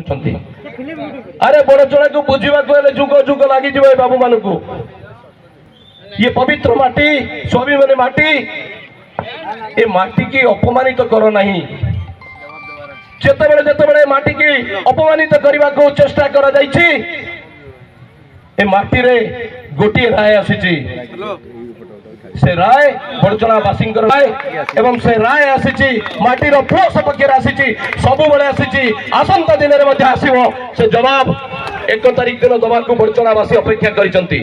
କରୁଛନ୍ତି। अरे बड़चणा को बुझा जुग जुग लगी बाबू मान को ये पवित्र माटी स्वाभिमानी माटी ए माटी की अपमानित कर नहीं जेते माटी की अपमानित करने को चेष्टा करा जाइछि ए माटी रे गोटे राय आसी से राय बड़चणावासी राय एवं से राय आसी माटीर पुओ सपक्ष आसी सब बड़े आसी आसंता दिन में आसव से जवाब 1 तारिख दिन दबा को बड़चणावासी अपेक्षा करिसंती।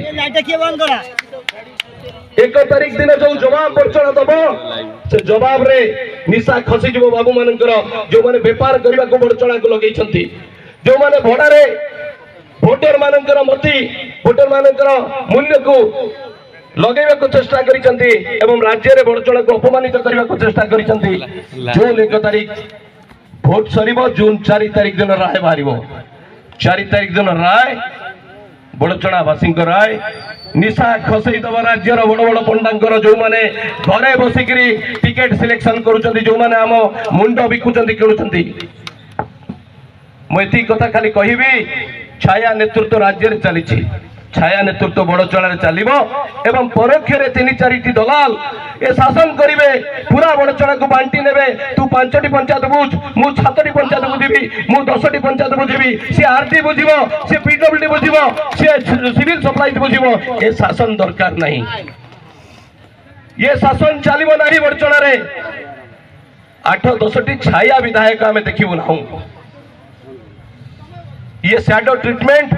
1 तारिख दिन जो जवाब बड़चणा दब से जवाब रे निशा खसी जीव बाबू मानकर जो माने व्यापार करने को बड़चणा को लगे जो माने भड़ारे भोटर मानकर मती भोटर मानकर मूल्य को लगेवा को चेष्टा करिसंती एवं राज्य रे बड़चणा को अपमानित करने को चेष्टा करिसंती। जून 1 तारिख भोट सरीबो जून 4 तारिख दिन राय बाहरिबो 4 तारिख दिन राय बड़चणावासी राय निशा खसई दबा राज्यर बड़ बड़ पंडा जो माने घरे बसिकी टिकेट सिलेक्शन करुचंती जो माने आम मुंड बिकुचंती किणुचंती मुझे कथा खाली कहबी छाया नेतृत्व राज्य चली छाया नेतृत्व बड़चणा चलो एवं परोक्ष 3-4 दलाल ए शासन करेंगे पूरा बड़चणा को बांटी ने तू 5टी पंचायत बुझ मु 7टी पंचायत बुझी मु 10टी पंचायत बुझी सी आरटी बुझ सी पीडब्ल्यूडी बुझ सी सिविल सप्लाई बुझ ए शासन दरकार नहीं ये शासन चलो ना बड़चणा रे 8-10टी छाया विधायक आम देखू ना ये शैडो ट्रीटमेंट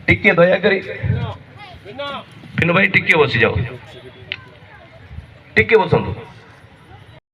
टिके दया करी बिनु भाई टिके बसी जाओ टिके बसंतु।